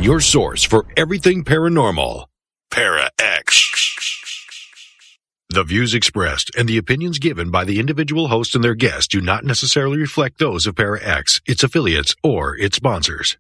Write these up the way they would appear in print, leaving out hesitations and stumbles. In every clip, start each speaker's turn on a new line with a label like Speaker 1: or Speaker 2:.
Speaker 1: your source for everything paranormal. Para-X. The views expressed and the opinions given by the individual host and their guests do not necessarily reflect those of Para-X, its affiliates, or its sponsors.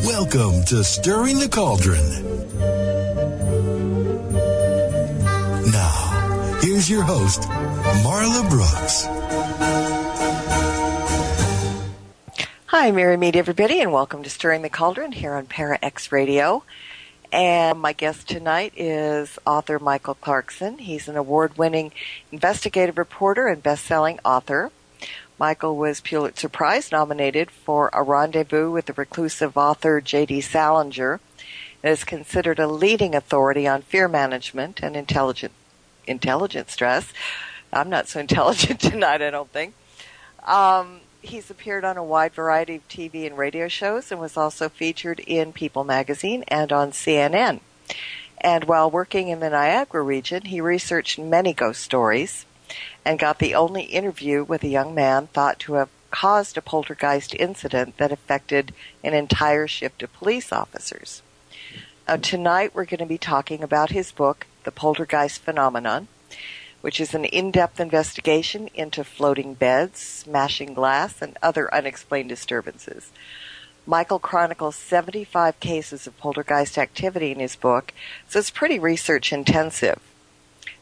Speaker 2: Welcome to Stirring the Cauldron. Now, here's your host, Marla Brooks.
Speaker 3: Hi, Merry Meet everybody, and welcome to Stirring the Cauldron here on Para-X Radio. And my guest tonight is author Michael Clarkson. He's an award-winning investigative reporter and best-selling author. Michael was Pulitzer Prize nominated for A Rendezvous with the Reclusive Author J.D. Salinger and is considered a leading authority on fear management and intelligent stress. I'm not so intelligent tonight, I don't think. He's appeared on a wide variety of TV and radio shows and was also featured in People magazine and on CNN. And while working in the Niagara region, he researched many ghost stories and got the only interview with a young man thought to have caused a poltergeist incident that affected an entire shift of police officers. Now, tonight we're going to be talking about his book, The Poltergeist Phenomenon, which is an in-depth investigation into floating beds, smashing glass, and other unexplained disturbances. Michael chronicles 75 cases of poltergeist activity in his book, so it's pretty research-intensive.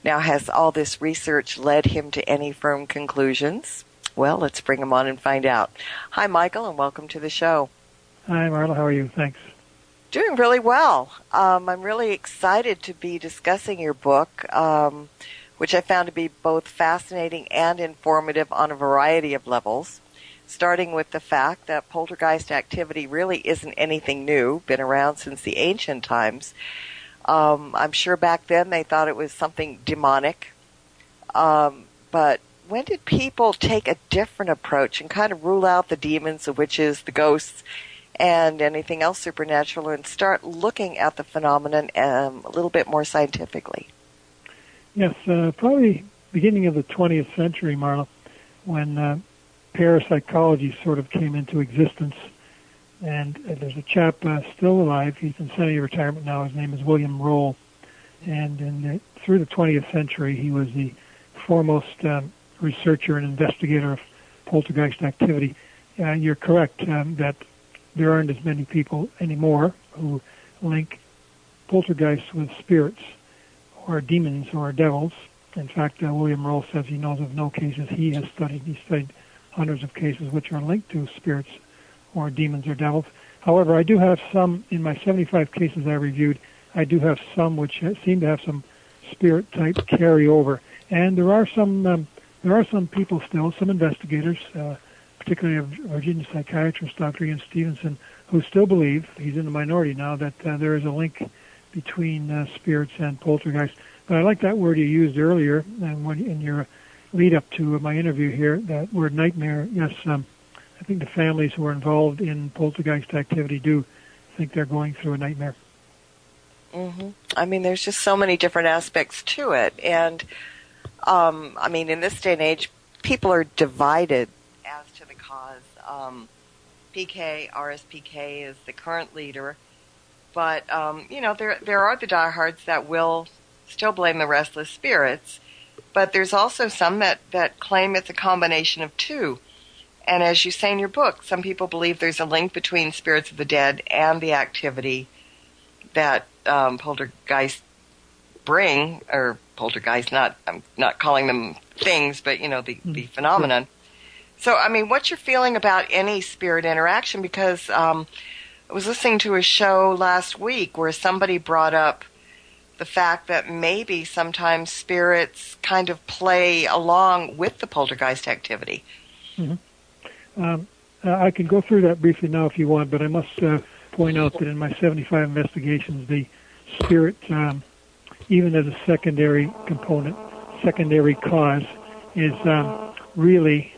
Speaker 3: Now, has all this research led him to any firm conclusions? Well, let's bring him on and find out. Hi, Michael, and welcome to the show.
Speaker 4: Hi, Marla. How are you? Thanks.
Speaker 3: Doing really well. I'm really excited to be discussing your book, which I found to be both fascinating and informative on a variety of levels, starting with the fact that poltergeist activity really isn't anything new, been around since the ancient times. I'm sure back then they thought it was something demonic. But when did people take a different approach and kind of rule out the demons, the witches, the ghosts, and anything else supernatural and start looking at the phenomenon a little bit more scientifically?
Speaker 4: Yes, probably beginning of the 20th century, Marla, when parapsychology sort of came into existence. And there's a chap still alive. He's in semi-retirement now. His name is William Roll. And through the 20th century, he was the foremost researcher and investigator of poltergeist activity. You're correct that there aren't as many people anymore who link poltergeists with spirits. or demons or devils. In fact, William Rowe says he knows of no cases he has studied. He studied hundreds of cases which are linked to spirits or demons or devils. However, I do have some, in my 75 cases I reviewed, I do have some which seem to have some spirit-type carryover. And there are some people still, some investigators, particularly a Virginia psychiatrist, Dr. Ian Stevenson, who still believe, he's in the minority now, that there is a link between spirits and poltergeist. But I like that word you used earlier, and when in your lead-up to my interview here, that word nightmare. Yes, I think the families who are involved in poltergeist activity do think they're going through a nightmare.
Speaker 3: Mm-hmm. I mean, there's just so many different aspects to it. And, I mean, in this day and age, people are divided as to the cause. RSPK is the current leader. But, there are the diehards that will still blame the restless spirits. But there's also some that claim it's a combination of two. And as you say in your book, some people believe there's a link between spirits of the dead and the activity that poltergeists bring, or poltergeists, I'm not calling them things, but, the phenomenon. So, I mean, what's your feeling about any spirit interaction? Because I was listening to a show last week where somebody brought up the fact that maybe sometimes spirits kind of play along with the poltergeist activity.
Speaker 4: Mm-hmm. I can go through that briefly now if you want, but I must point out that in my 75 investigations, the spirit, even as a secondary component, secondary cause, is really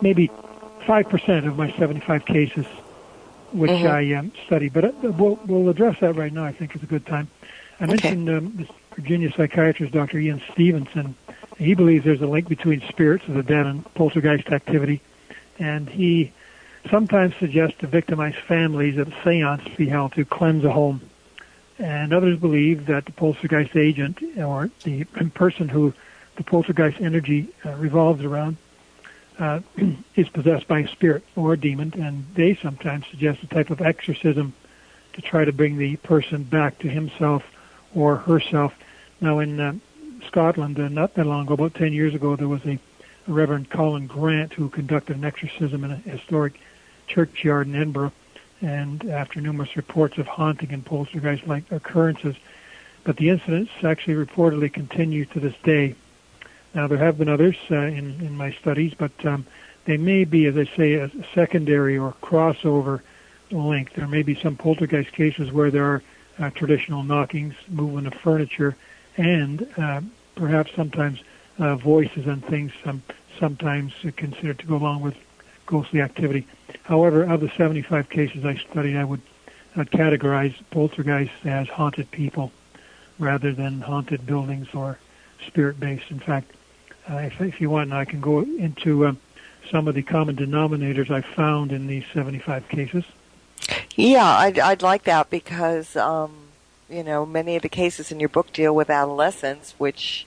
Speaker 4: maybe 5% of my 75 cases, which I study. But we'll address that right now. I think is a good time. I mentioned this Virginia psychiatrist, Dr. Ian Stevenson. He believes there's a link between spirits of the dead and poltergeist activity, and he sometimes suggests to victimized families that a seance be held to cleanse a home. And others believe that the poltergeist agent, or the person who the poltergeist energy revolves around, is possessed by a spirit or a demon, and they sometimes suggest a type of exorcism to try to bring the person back to himself or herself. Now, in Scotland, not that long ago, about 10 years ago, there was a Reverend Colin Grant who conducted an exorcism in a historic churchyard in Edinburgh, and after numerous reports of haunting and poltergeist-like occurrences. But the incidents actually reportedly continue to this day. Now, there have been others in my studies, but they may be, as I say, a secondary or crossover link. There may be some poltergeist cases where there are traditional knockings, movement of furniture, and perhaps sometimes voices and things sometimes considered to go along with ghostly activity. However, of the 75 cases I studied, I would categorize poltergeists as haunted people rather than haunted buildings or spirit-based. In fact, if you want, I can go into some of the common denominators I found in these 75 cases.
Speaker 3: Yeah, I'd like that because, many of the cases in your book deal with adolescents, which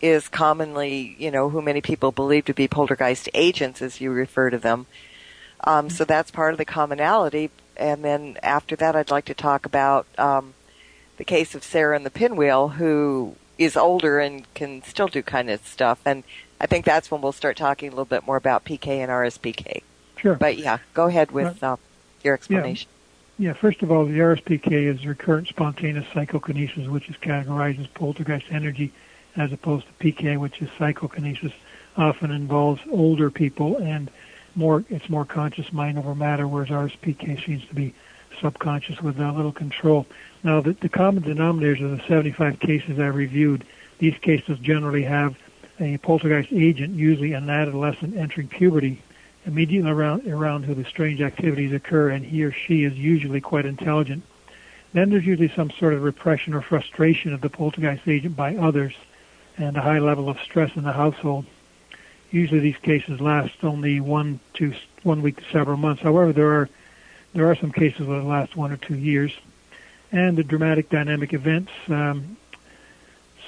Speaker 3: is commonly, who many people believe to be poltergeist agents, as you refer to them. So that's part of the commonality. And then after that, I'd like to talk about the case of Sarah and the Pinwheel, who is older and can still do kind of stuff. And I think that's when we'll start talking a little bit more about PK and RSPK.
Speaker 4: Sure.
Speaker 3: But, yeah, go ahead with your explanation.
Speaker 4: Yeah, first of all, the RSPK is recurrent spontaneous psychokinesis, which is categorized as poltergeist energy, as opposed to PK, which is psychokinesis, often involves older people and it's more conscious mind over matter, whereas RSPK seems to be subconscious with little control. Now, the common denominators of the 75 cases I reviewed, these cases generally have a poltergeist agent, usually an adolescent entering puberty, immediately around who the strange activities occur, and he or she is usually quite intelligent. Then there's usually some sort of repression or frustration of the poltergeist agent by others, and a high level of stress in the household. Usually these cases last only 1 week to several months. However, there are some cases that last 1 or 2 years. And the dramatic dynamic events,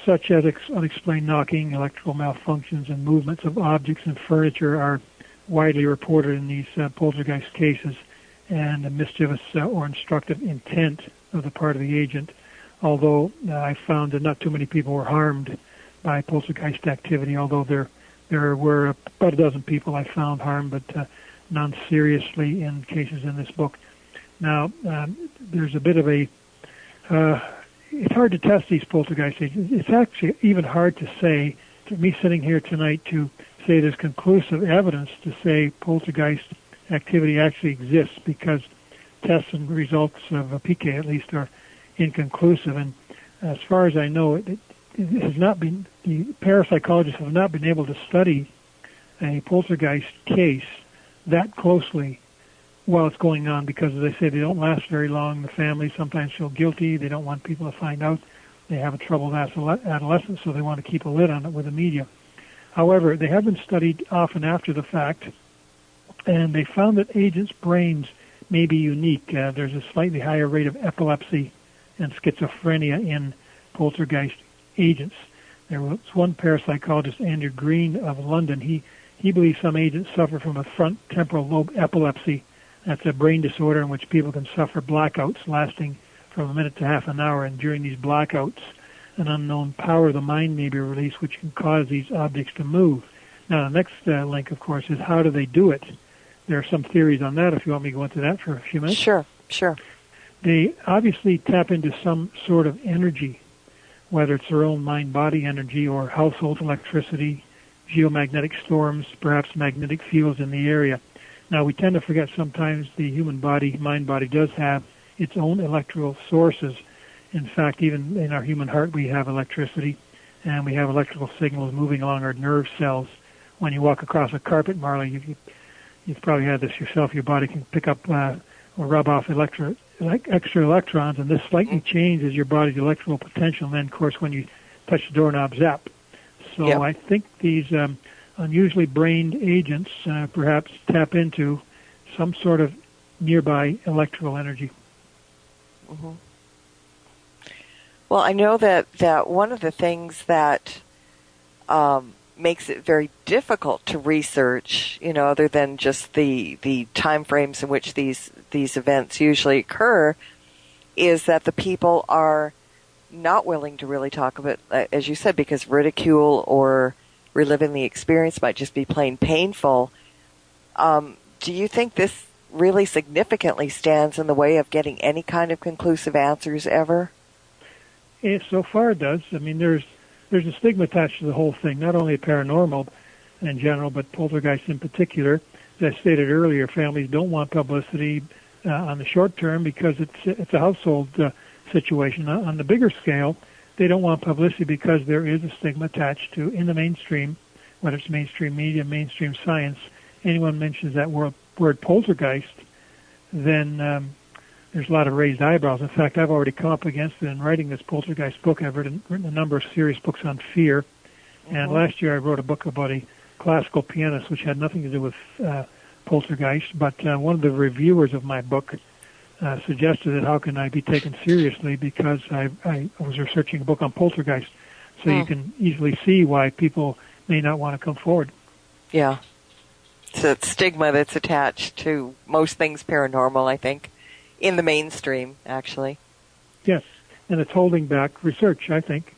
Speaker 4: such as unexplained knocking, electrical malfunctions, and movements of objects and furniture are widely reported in these poltergeist cases, and a mischievous or instructive intent of the part of the agent although I found that not too many people were harmed by poltergeist activity, although there were about a dozen people I found harmed, but none seriously in cases in this book. Now, there's a bit of a... it's hard to test these poltergeist agents. It's actually even hard to say, to me sitting here tonight, to say there's conclusive evidence to say poltergeist activity actually exists, because tests and results of a PK at least are inconclusive. And as far as I know, it has not been, the parapsychologists have not been able to study a poltergeist case that closely while it's going on, because, as I say, they don't last very long. The families sometimes feel guilty. They don't want people to find out. They have a troubled adolescence, so they want to keep a lid on it with the media. However, they have been studied often after the fact, and they found that agents' brains may be unique. There's a slightly higher rate of epilepsy and schizophrenia in poltergeist agents. There was one parapsychologist, Andrew Green of London. He believes some agents suffer from a front temporal lobe epilepsy. That's a brain disorder in which people can suffer blackouts lasting from a minute to half an hour, and during these blackouts, an unknown power of the mind may be released, which can cause these objects to move. Now, the next link, of course, is how do they do it? There are some theories on that, if you want me to go into that for a few minutes.
Speaker 3: Sure.
Speaker 4: They obviously tap into some sort of energy, whether it's their own mind-body energy or household electricity, geomagnetic storms, perhaps magnetic fields in the area. Now, we tend to forget sometimes the human body, mind-body, does have its own electrical sources. In fact, even in our human heart, we have electricity, and we have electrical signals moving along our nerve cells. When you walk across a carpet, Marla, you've probably had this yourself. Your body can pick up or rub off extra electrons, and this slightly changes your body's electrical potential. And then, of course, when you touch the doorknob, zap. So yep. I think these unusually brained agents perhaps tap into some sort of nearby electrical energy.
Speaker 3: Mm-hmm. Well, I know that one of the things that makes it very difficult to research, other than just the time frames in which these events usually occur, is that the people are not willing to really talk about it, as you said, because ridicule or reliving the experience might just be plain painful. Do you think this really significantly stands in the way of getting any kind of conclusive answers ever?
Speaker 4: So far it does. I mean, there's a stigma attached to the whole thing, not only paranormal in general, but poltergeist in particular. As I stated earlier, families don't want publicity on the short term because it's a household situation. On the bigger scale, they don't want publicity because there is a stigma attached to, in the mainstream, whether it's mainstream media, mainstream science, anyone mentions that word poltergeist, then there's a lot of raised eyebrows. In fact, I've already come up against it in writing this poltergeist book. I've written a number of serious books on fear. Mm-hmm. And last year I wrote a book about a classical pianist, which had nothing to do with poltergeist. But one of the reviewers of my book suggested that how can I be taken seriously because I was researching a book on poltergeist. So you can easily see why people may not want to come forward.
Speaker 3: Yeah. It's a stigma that's attached to most things paranormal, I think. In the mainstream, actually. Yes,
Speaker 4: and it's holding back research, I think,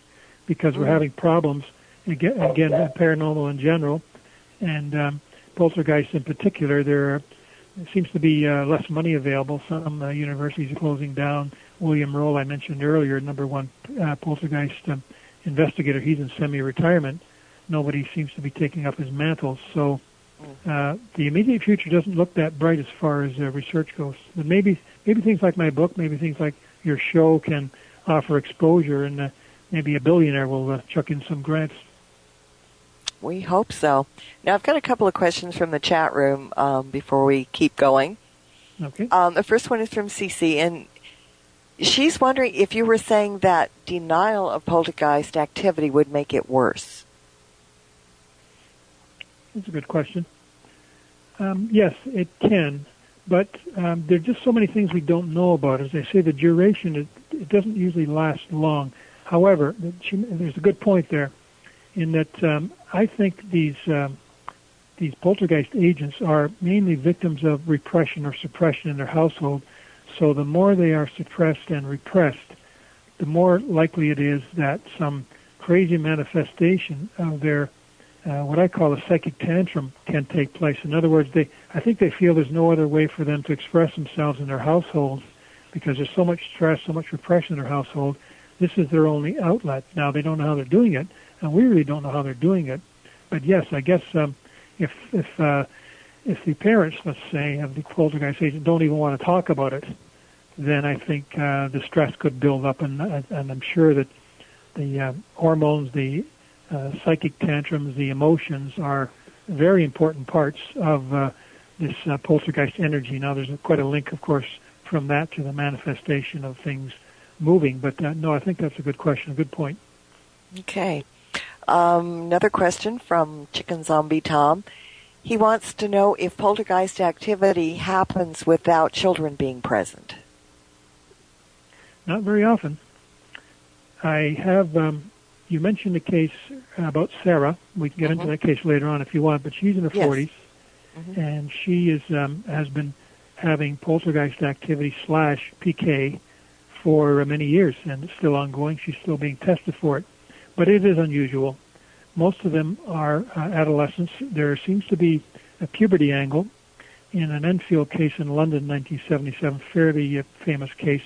Speaker 4: because we're having problems, again paranormal in general, and poltergeist in particular. There seems to be less money available. Some universities are closing down. William Roll, I mentioned earlier, number one poltergeist investigator, he's in semi-retirement. Nobody seems to be taking up his mantle, so the immediate future doesn't look that bright as far as research goes. But maybe things like my book, maybe things like your show can offer exposure, and maybe a billionaire will chuck in some grants.
Speaker 3: We hope so. Now, I've got a couple of questions from the chat room before we keep going.
Speaker 4: Okay.
Speaker 3: The first one is from Cece, and she's wondering if you were saying that denial of poltergeist activity would make it worse.
Speaker 4: That's a good question. Yes, it can, but there are just so many things we don't know about. As I say, the duration, it doesn't usually last long. However, there's a good point there in that I think these poltergeist agents are mainly victims of repression or suppression in their household. So the more they are suppressed and repressed, the more likely it is that some crazy manifestation of their what I call a psychic tantrum can take place. In other words, I think they feel there's no other way for them to express themselves in their households because there's so much stress, so much repression in their household. This is their only outlet. Now, they don't know how they're doing it, and we really don't know how they're doing it. But yes, I guess if the parents, let's say, of the poltergeist agent don't even want to talk about it, then I think the stress could build up, and I'm sure that the hormones, the psychic tantrums, the emotions are very important parts of this poltergeist energy. Now, there's quite a link, of course, from that to the manifestation of things moving. But no, I think that's a good question, a good point.
Speaker 3: Okay. Another question from Chicken Zombie Tom. He wants to know if poltergeist activity happens without children being present.
Speaker 4: Not very often. I have, you mentioned a case about Sarah. We can get into that case later on if you want, but she's in her 40s, and she is has been having poltergeist activity / PK for many years, and it's still ongoing. She's still being tested for it. But it is unusual. Most of them are adolescents. There seems to be a puberty angle in an Enfield case in London, 1977, fairly famous case.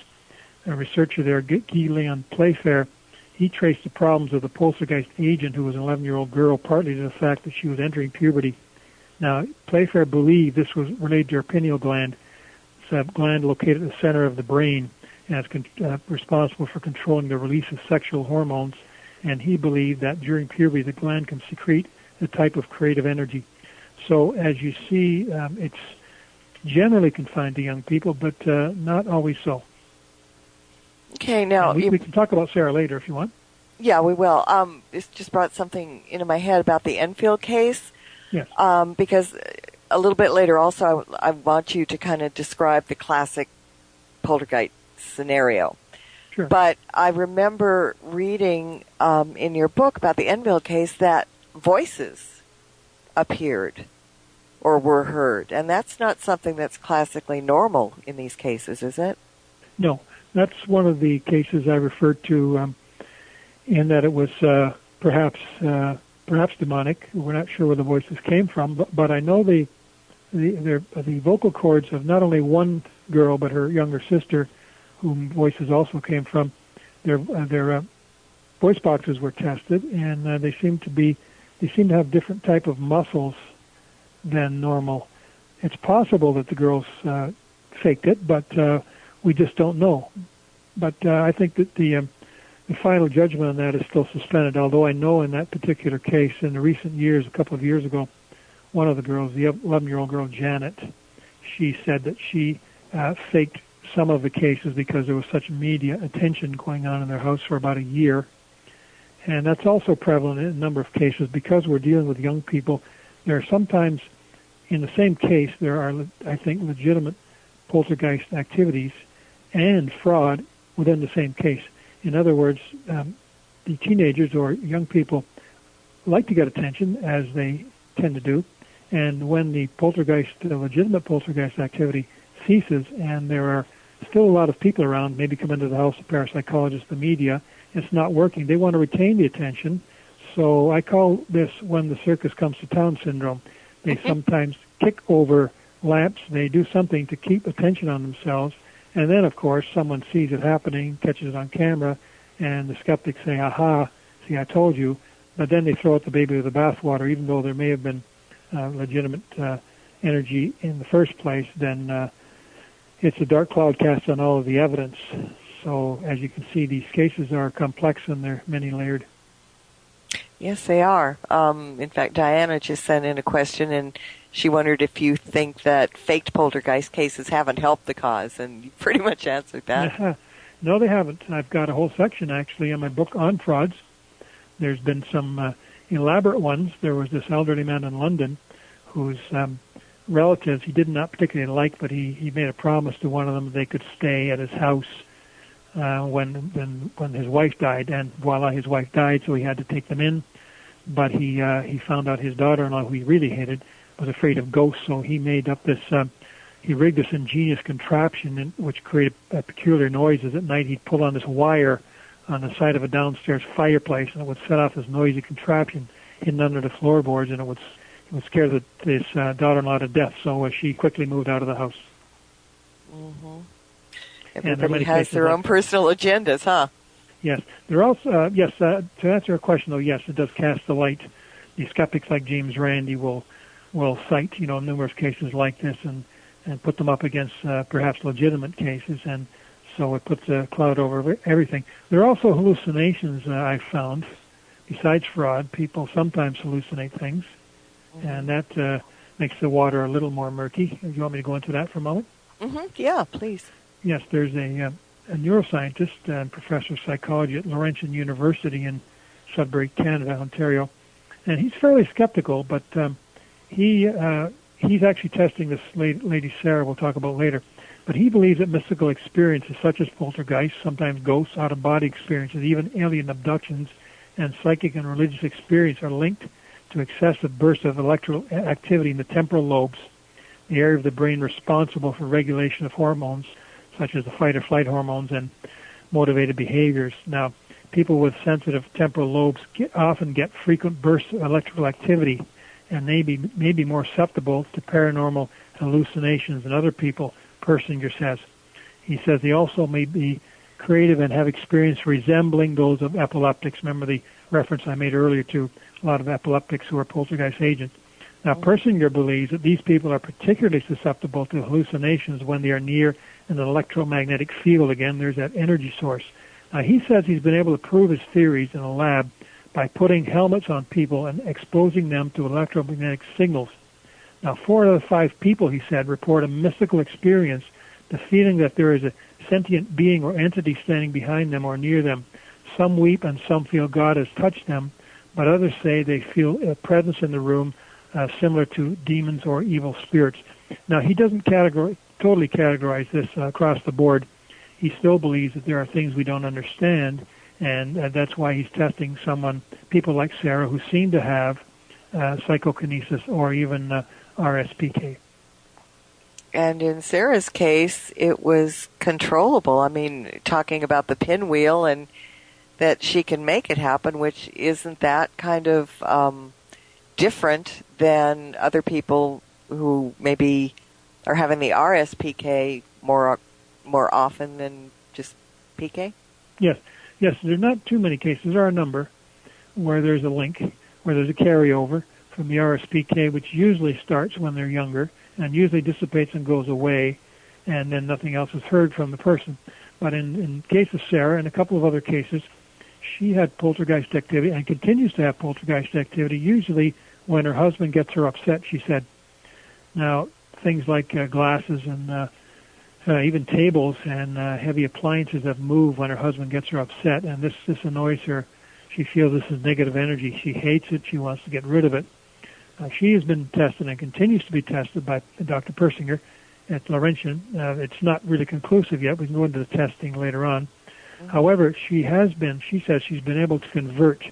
Speaker 4: A researcher there, Guy Leon Playfair, he traced the problems of the poltergeist agent, who was an 11-year-old girl, partly to the fact that she was entering puberty. Now, Playfair believed this was related to her pineal gland. It's a gland located at the center of the brain, and it's responsible for controlling the release of sexual hormones. And he believed that during puberty, the gland can secrete a type of creative energy. So, as you see, it's generally confined to young people, but not always so.
Speaker 3: Okay, now
Speaker 4: we can talk about Sarah later if you want.
Speaker 3: Yeah, we will. This just brought something into my head about the Enfield case.
Speaker 4: Yes.
Speaker 3: Because a little bit later, also, I want you to kind of describe the classic poltergeist scenario.
Speaker 4: Sure.
Speaker 3: But I remember reading in your book about the Enfield case that voices appeared or were heard, and that's not something that's classically normal in these cases, is it?
Speaker 4: No. That's one of the cases I referred to in that it was perhaps demonic. We're not sure where the voices came from, but I know the vocal cords of not only one girl but her younger sister, whom voices also came from. Their voice boxes were tested, and they seem to have different type of muscles than normal. It's possible that the girls faked it, but we just don't know. But I think that the final judgment on that is still suspended, although I know in that particular case, in the recent years, a couple of years ago, one of the girls, the 11-year-old girl, Janet, she said that she faked some of the cases because there was such media attention going on in their house for about a year. And that's also prevalent in a number of cases. Because we're dealing with young people, there are sometimes, in the same case, there are, I think, legitimate poltergeist activities and fraud within the same case. In other words, the teenagers or young people like to get attention, as they tend to do, and when the legitimate poltergeist activity ceases and there are still a lot of people around, maybe come into the house, the parapsychologists, the media, it's not working. They want to retain the attention. So I call this when the circus comes to town syndrome. They sometimes kick over lamps. They do something to keep attention on themselves. And then, of course, someone sees it happening, catches it on camera, and the skeptics say, aha, see, I told you. But then they throw out the baby with the bathwater, even though there may have been legitimate energy in the first place. Then it's a dark cloud cast on all of the evidence. So, as you can see, these cases are complex and they're many-layered.
Speaker 3: Yes, they are. In fact, Diana just sent in a question, and she wondered if you think that faked poltergeist cases haven't helped the cause, and you pretty much answered that.
Speaker 4: No, they haven't. I've got a whole section, actually, in my book on frauds. There's been some elaborate ones. There was this elderly man in London whose relatives he did not particularly like, but he made a promise to one of them they could stay at his house when his wife died, and voila, his wife died, so he had to take them in. But he found out his daughter-in-law, who he really hated, was afraid of ghosts, so he made up this, he rigged this ingenious contraption which created peculiar noises at night. He'd pull on this wire on the side of a downstairs fireplace, and it would set off this noisy contraption hidden under the floorboards, and it would scare this daughter-in-law to death. So she quickly moved out of the house.
Speaker 3: Mm-hmm.
Speaker 4: And
Speaker 3: Everybody has their own personal agendas, huh?
Speaker 4: Yes. There are also, to answer your question, though, yes, it does cast the light. The skeptics like James Randi will cite, numerous cases like this and put them up against perhaps legitimate cases, and so it puts a cloud over everything. There are also hallucinations I've found. Besides fraud, people sometimes hallucinate things, and that makes the water a little more murky. Do you want me to go into that for a moment?
Speaker 3: Mm-hmm. Yeah, please.
Speaker 4: Yes, there's a neuroscientist and professor of psychology at Princeton University in Sudbury, Canada, Ontario, and he's fairly skeptical, but he's actually testing this lady Sarah we'll talk about later. But he believes that mystical experiences such as poltergeists, sometimes ghosts, out-of-body experiences, even alien abductions, and psychic and religious experience are linked to excessive bursts of electrical activity in the temporal lobes, the area of the brain responsible for regulation of hormones, such as the fight-or-flight hormones and motivated behaviors. Now, people with sensitive temporal lobes often get frequent bursts of electrical activity, and may be more susceptible to paranormal hallucinations than other people, Persinger says. He says they also may be creative and have experience resembling those of epileptics. Remember the reference I made earlier to a lot of epileptics who are poltergeist agents. Now, Persinger believes that these people are particularly susceptible to hallucinations when they are near an electromagnetic field. Again, there's that energy source. Now, he says he's been able to prove his theories in a lab by putting helmets on people and exposing them to electromagnetic signals. Now, 4 out of 5 people, he said, report a mystical experience, the feeling that there is a sentient being or entity standing behind them or near them. Some weep and some feel God has touched them, but others say they feel a presence in the room similar to demons or evil spirits. Now, he doesn't totally categorize this across the board. He still believes that there are things we don't understand, and that's why he's testing people like Sarah, who seem to have psychokinesis or even RSPK.
Speaker 3: And in Sarah's case, it was controllable. I mean, talking about the pinwheel and that she can make it happen, which isn't that kind of different than other people who maybe are having the RSPK more often than just PK?
Speaker 4: Yes. There are not too many cases. There are a number where there's a link, where there's a carryover from the RSPK, which usually starts when they're younger and usually dissipates and goes away, and then nothing else is heard from the person. But in case of Sarah and a couple of other cases, she had poltergeist activity and continues to have poltergeist activity, usually when her husband gets her upset, she said. Now, things like glasses and even tables and heavy appliances have moved when her husband gets her upset, and this annoys her. She feels this is negative energy. She hates it. She wants to get rid of it. She has been tested and continues to be tested by Dr. Persinger at Laurentian. It's not really conclusive yet. We can go into the testing later on. Mm-hmm. However, she says she's been able to convert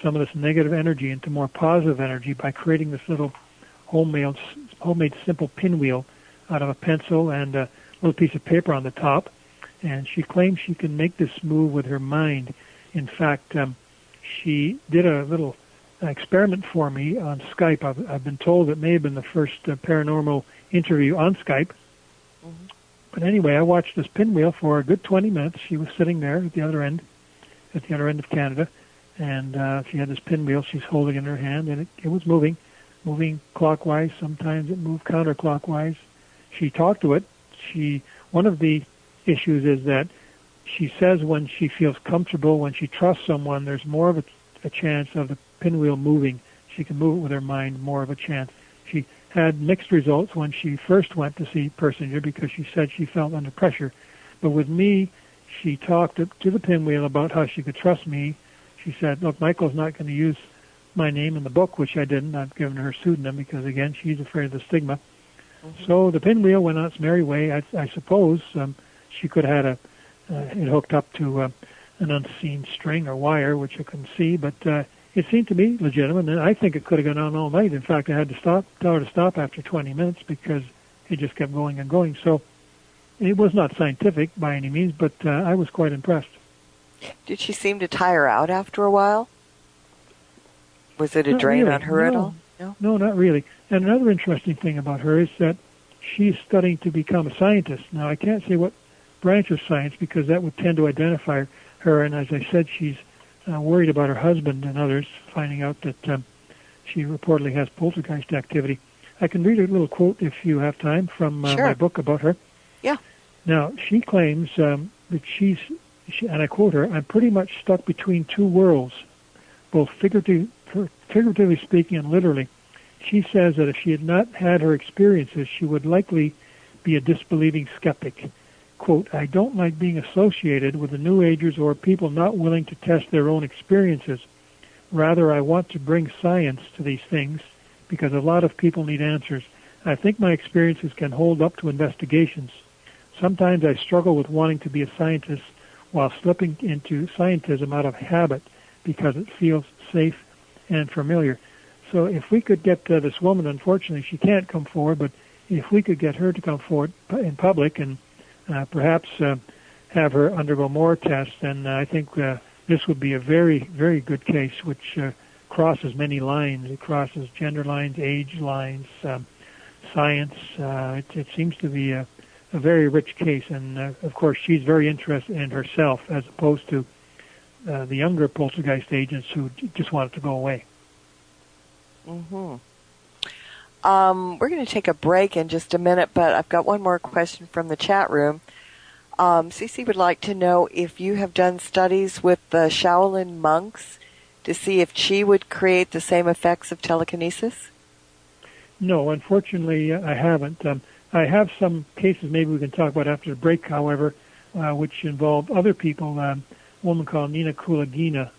Speaker 4: some of this negative energy into more positive energy by creating this little homemade simple pinwheel out of a pencil and a little piece of paper on the top. And she claims she can make this move with her mind. In fact, she did a little experiment for me on Skype. I've been told it may have been the first paranormal interview on Skype. Mm-hmm. But anyway, I watched this pinwheel for a good 20 minutes. She was sitting there at the other end of Canada, and she had this pinwheel she's holding in her hand, and it was moving clockwise. Sometimes it moved counterclockwise. She talked to it. One of the issues is that she says when she feels comfortable, when she trusts someone, there's more of a chance of the pinwheel moving. She can move it with her mind, more of a chance. She had mixed results when she first went to see Persinger because she said she felt under pressure. But with me, she talked to the pinwheel about how she could trust me. She said, look, Michael's not going to use my name in the book, which I didn't. I've given her a pseudonym because, again, she's afraid of the stigma. Mm-hmm. So the pinwheel went on its merry way. I suppose she could have had it hooked up to an unseen string or wire, which I couldn't see, but it seemed to be legitimate, and I think it could have gone on all night. In fact, I had to tell her to stop after 20 minutes because it just kept going and going. So it was not scientific by any means, but I was quite impressed.
Speaker 3: Did she seem to tire out after a while? Was it a drain on her at all?
Speaker 4: No, not really. And another interesting thing about her is that she's studying to become a scientist. Now, I can't say what branch of science because that would tend to identify her. And as I said, she's worried about her husband and others finding out that she reportedly has poltergeist activity. I can read a little quote if you have time from my book about her.
Speaker 3: Yeah.
Speaker 4: Now, she claims that she, and I quote her, "I'm pretty much stuck between two worlds, both figuratively speaking and literally." She says that if she had not had her experiences, she would likely be a disbelieving skeptic. Quote, "I don't like being associated with the New Agers or people not willing to test their own experiences. Rather, I want to bring science to these things because a lot of people need answers. I think my experiences can hold up to investigations. Sometimes I struggle with wanting to be a scientist while slipping into scientism out of habit because it feels safe and familiar." So if we could get this woman, unfortunately she can't come forward, but if we could get her to come forward in public and perhaps have her undergo more tests, then I think this would be a very, very good case which crosses many lines. It crosses gender lines, age lines, science. It seems to be a very rich case, and of course she's very interested in herself as opposed to the younger poltergeist agents who just want it to go away.
Speaker 3: Mm-hmm. We're going to take a break in just a minute, but I've got one more question from the chat room. Cece would like to know if you have done studies with the Shaolin monks to see if chi would create the same effects of telekinesis. No, unfortunately, I haven't. I have some cases maybe we can talk about after the break, however, which involve other people. A woman called Nina Kulagina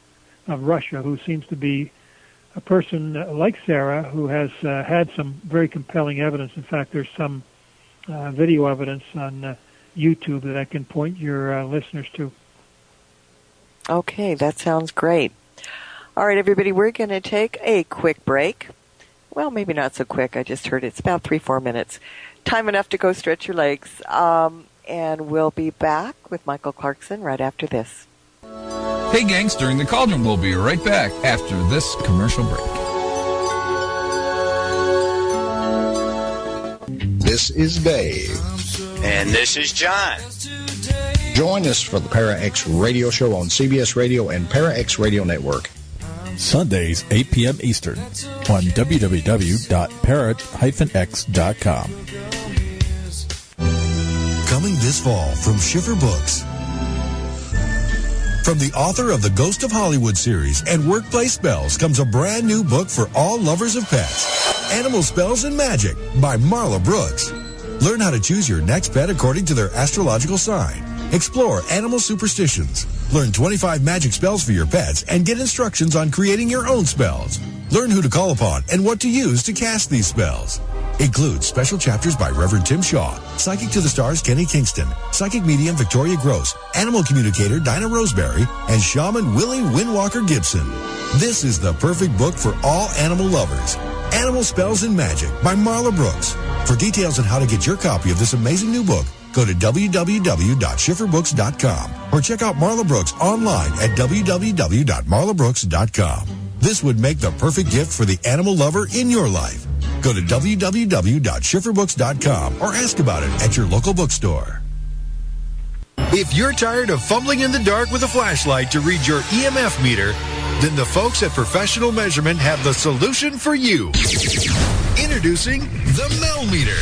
Speaker 3: of Russia, who seems to be a person like Sarah who has had some very compelling evidence. In fact, there's some video evidence on YouTube that I can point your listeners to. Okay, that sounds great. All right, everybody, we're going to take a quick break. Well, maybe not so quick. I just heard it's about 3-4 minutes. Time enough to go stretch your legs. And we'll be back with Michael Clarkson right after this.
Speaker 5: Hey, gang, Stirring the Cauldron. We'll be right back after this commercial break.
Speaker 6: This is Dave.
Speaker 7: And this is John.
Speaker 6: Join us for the Para-X radio show on CBS Radio and Para-X Radio Network.
Speaker 8: Sundays, 8 p.m. Eastern on www.para-x.com.
Speaker 2: Coming this fall from Schiffer Books. From the author of the Ghost of Hollywood series and Workplace Spells comes a brand new book for all lovers of pets. Animal Spells and Magic by Marla Brooks. Learn how to choose your next pet according to their astrological sign. Explore animal superstitions. Learn 25 magic spells for your pets and get instructions on creating your own spells. Learn who to call upon and what to use to cast these spells. Includes special chapters by Reverend Tim Shaw, Psychic to the Stars Kenny Kingston, Psychic Medium Victoria Gross, Animal Communicator Dinah Roseberry, and Shaman Willie Windwalker Gibson. This is the perfect book for all animal lovers. Animal Spells and Magic by Marla Brooks. For details on how to get your copy of this amazing new book, go to www.schifferbooks.com or check out Marla Brooks online at www.marlabrooks.com. This would make the perfect gift for the animal lover in your life. Go to www.schifferbooks.com or ask about it at your local bookstore.
Speaker 1: If you're tired of fumbling in the dark with a flashlight to read your EMF meter, then the folks at Professional Measurement have the solution for you. Introducing the Mel Meter.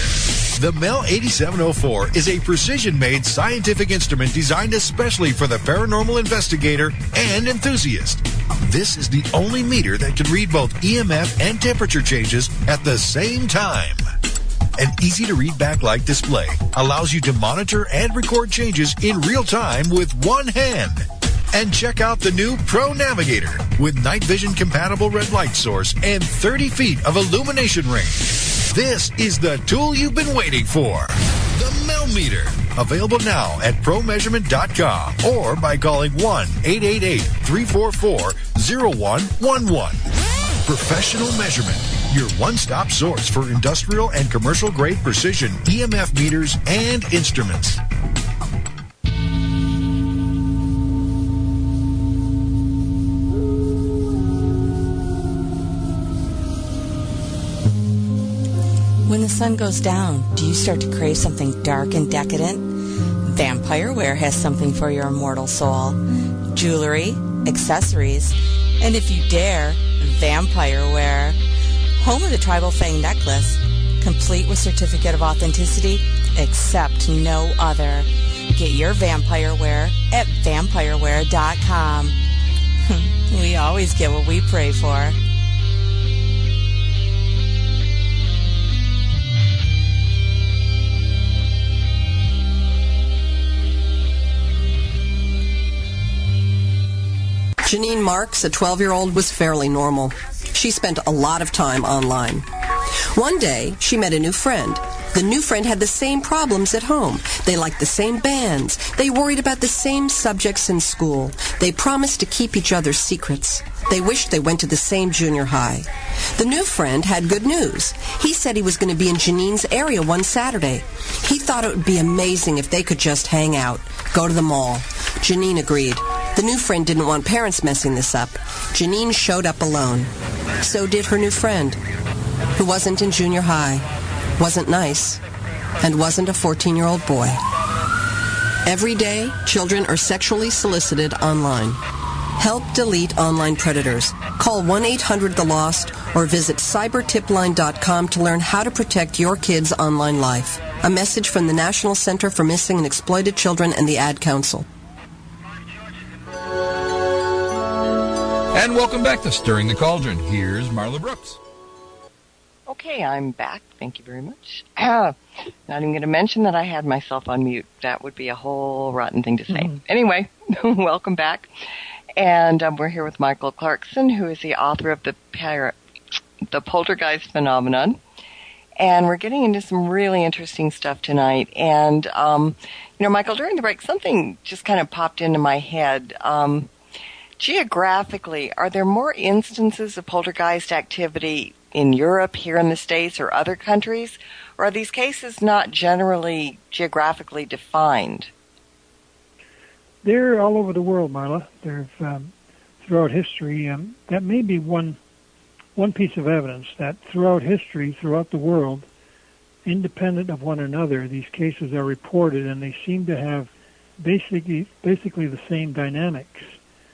Speaker 1: The Mel 8704 is a precision-made scientific instrument designed especially for the paranormal investigator and enthusiast. This is the only meter that can read both EMF and temperature changes at the same time. An easy-to-read backlight display allows you to monitor and record changes in real time with one hand. And check out the new Pro Navigator with night vision compatible red light source and 30 feet of illumination range. This is the tool you've been waiting for. The Mel Meter. Available now at promeasurement.com or by calling 1-888-344-0111. Professional Measurement. Your one-stop source for industrial and commercial-grade precision EMF meters and instruments.
Speaker 9: sun goes down, do you start to crave something dark and decadent? Vampire wear has something for your immortal soul. Jewelry, accessories, and if you dare, vampire wear. Home of the Tribal Fang necklace, complete with certificate of authenticity, except no other. Get your vampire wear at vampirewear.com. We always get what we pray for.
Speaker 10: Janine Marks, a 12-year-old, was fairly normal. She spent a lot of time online. One day, she met a new friend. The new friend had the same problems at home. They liked the same bands. They worried about the same subjects in school. They promised to keep each other's secrets. They wished they went to the same junior high. The new friend had good news. He said he was going to be in Janine's area one Saturday. He thought it would be amazing if they could just hang out, go to the mall. Janine agreed. The new friend didn't want parents messing this up. Janine showed up alone. So did her new friend, who wasn't in junior high, wasn't nice, and wasn't a 14-year-old boy. Every day, children are sexually solicited online. Help delete online predators. Call 1-800-THE-LOST or visit cybertipline.com to learn how to protect your kids' online life. A message from the National Center for Missing and Exploited Children and the Ad Council.
Speaker 5: And welcome back to Stirring the Cauldron. Here's Marla Brooks.
Speaker 3: Okay, I'm back. Thank you very much. Not even going to mention that I had myself on mute. That would be a whole rotten thing to say. Mm-hmm. Anyway, welcome back. And we're here with Michael Clarkson, who is the author of the Poltergeist Phenomenon. And we're getting into some really interesting stuff tonight. And, Michael, during the break, something just kind of popped into my head. Geographically, are there more instances of poltergeist activity in Europe, here in the States, or other countries? Or are these cases not generally geographically defined?
Speaker 4: They're all over the world, Marla. They're throughout history. That may be one piece of evidence that throughout history, throughout the world, independent of one another, these cases are reported, and they seem to have basically the same dynamics.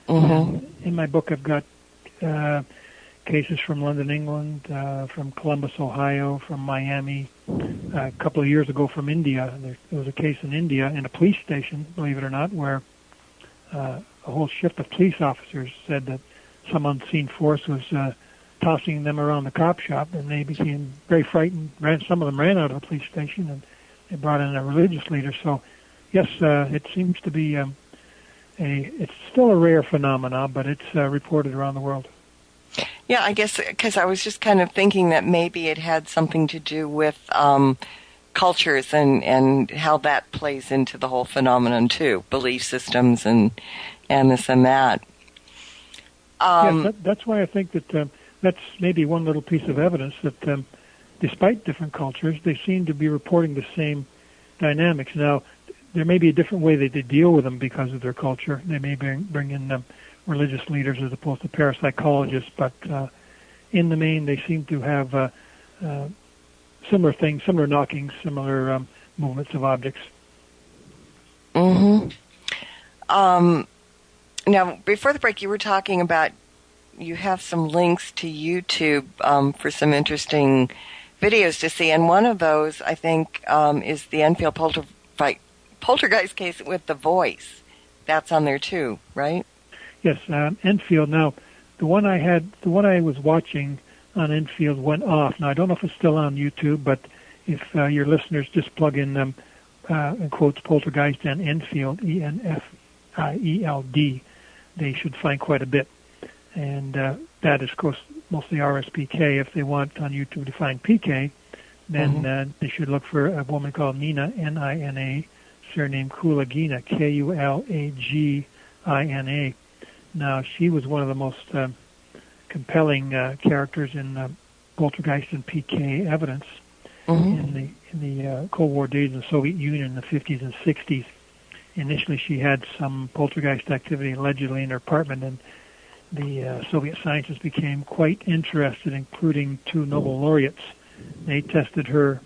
Speaker 4: Mm-hmm. In my book, I've got cases from London, England, from Columbus, Ohio, from Miami, a couple of years ago from India. There was a case in India in a police station, believe it or not, where a whole shift of police officers said that some unseen force was tossing them around the cop shop, and they became very frightened. Some of them ran out of the police station, and they brought in a religious leader. So, yes, it seems to be it's still a rare phenomenon, but it's reported around the world.
Speaker 3: Yeah, I guess because I was just kind of thinking that maybe it had something to do with cultures and how that plays into the whole phenomenon too, belief systems and this and that.
Speaker 4: Yes, that's why I think that that's maybe one little piece of evidence that despite different cultures, they seem to be reporting the same dynamics. Now, there may be a different way that they deal with them because of their culture. They may bring in religious leaders as opposed to parapsychologists, but in the main, they seem to have similar things, similar knockings, similar movements of objects.
Speaker 3: Mm-hmm. Now, before the break, you were talking about you have some links to YouTube for some interesting videos to see, and one of those, I think, is the Enfield Poltergeist case with the voice. That's on there too, right?
Speaker 4: Yes, Enfield. Now, the one I was watching on Enfield went off. Now, I don't know if it's still on YouTube, but if your listeners just plug in in quotes Poltergeist and Enfield, ENFIELD, they should find quite a bit. And that is, of course, mostly RSPK. If they want on YouTube to find PK, then they should look for a woman called Nina, Nina, surname Kulagina, Kulagina. Now, she was one of the most compelling characters in poltergeist and PK evidence in the Cold War days in the Soviet Union in the 50s and 60s. Initially, she had some poltergeist activity allegedly in her apartment, and the Soviet scientists became quite interested, including 2 Nobel laureates. They tested her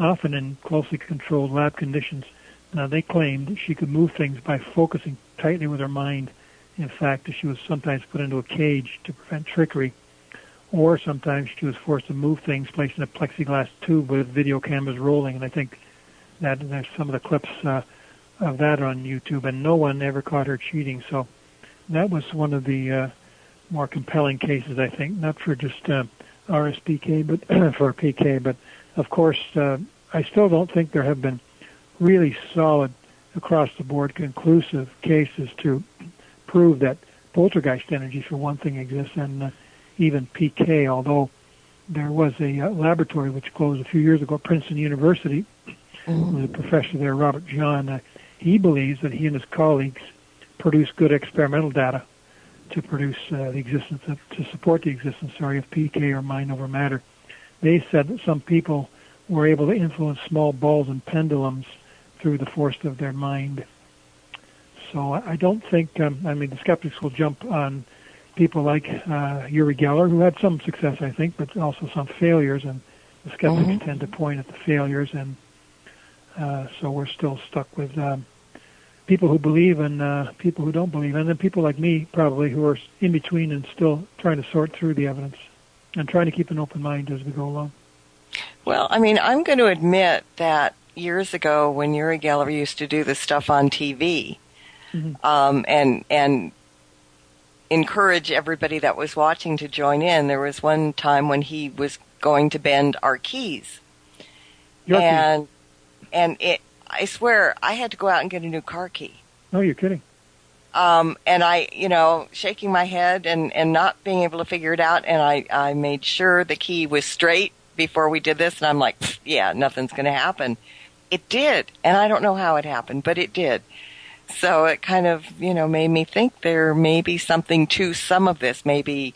Speaker 4: often in closely controlled lab conditions. Now, they claimed she could move things by focusing tightly with her mind. In fact, she was sometimes put into a cage to prevent trickery, or sometimes she was forced to move things placed in a plexiglass tube with video cameras rolling. And I think that there's some of the clips of that on YouTube, and no one ever caught her cheating. So that was one of the more compelling cases, I think, not for just RSPK, but for PK. But of course, I still don't think there have been really solid, across-the-board, conclusive cases to prove that poltergeist energy, for one thing, exists, and even PK, although there was a laboratory which closed a few years ago at Princeton University. The professor there, Robert John, he believes that he and his colleagues produced good experimental data to produce to support the existence, of PK, or mind over matter. They said that some people were able to influence small balls and pendulums through the force of their mind. So I don't think, the skeptics will jump on people like Uri Geller, who had some success, I think, but also some failures, and the skeptics tend to point at the failures, and so we're still stuck with people who believe and people who don't believe, and then people like me, probably, who are in between and still trying to sort through the evidence and trying to keep an open mind as we go along.
Speaker 3: Well, I'm going to admit that years ago, when Uri Geller used to do this stuff on TV, and encourage everybody that was watching to join in, there was one time when he was going to bend our keys. And I swear, I had to go out and get a new car key.
Speaker 4: No, you're kidding.
Speaker 3: And I, shaking my head and not being able to figure it out, and I made sure the key was straight before we did this, and I'm like, yeah, nothing's going to happen. It did, and I don't know how it happened, but it did. So it kind of, made me think there may be something to some of this. Maybe,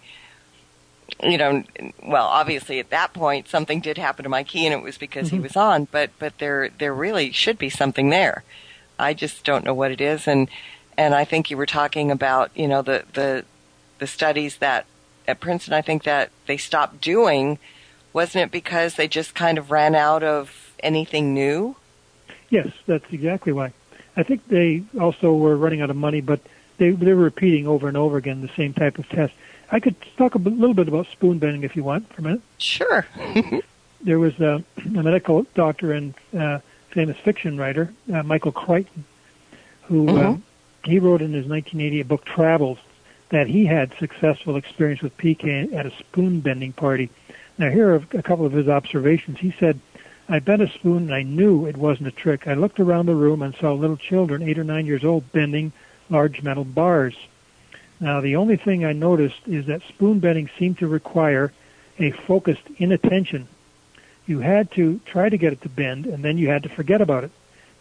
Speaker 3: well, obviously at that point something did happen to my key, and it was because he was on. But there really should be something there. I just don't know what it is. And I think you were talking about, the studies that at Princeton, I think that they stopped doing. Wasn't it because they just kind of ran out of anything new?
Speaker 4: Yes, that's exactly why. I think they also were running out of money, but they were repeating over and over again the same type of test. I could talk a little bit about spoon bending if you want for a minute.
Speaker 3: Sure.
Speaker 4: There was a medical doctor and famous fiction writer, Michael Crichton, who he wrote in his 1988 book Travels that he had successful experience with PK at a spoon bending party. Now, here are a couple of his observations. He said, I bent a spoon and I knew it wasn't a trick. I looked around the room and saw little children, 8 or 9 years old, bending large metal bars. Now, the only thing I noticed is that spoon bending seemed to require a focused inattention. You had to try to get it to bend, and then you had to forget about it.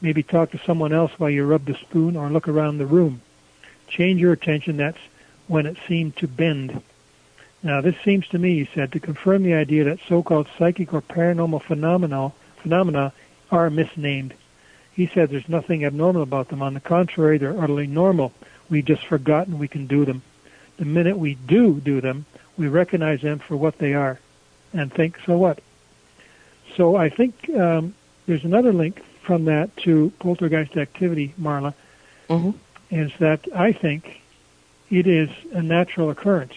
Speaker 4: Maybe talk to someone else while you rubbed the spoon or look around the room. Change your attention, that's when it seemed to bend. Now, this seems to me, he said, to confirm the idea that so-called psychic or paranormal phenomena are misnamed. He said there's nothing abnormal about them. On the contrary, they're utterly normal. We've just forgotten we can do them. The minute we do them, we recognize them for what they are and think, so what? So I think there's another link from that to poltergeist activity, Marla, is that I think it is a natural occurrence.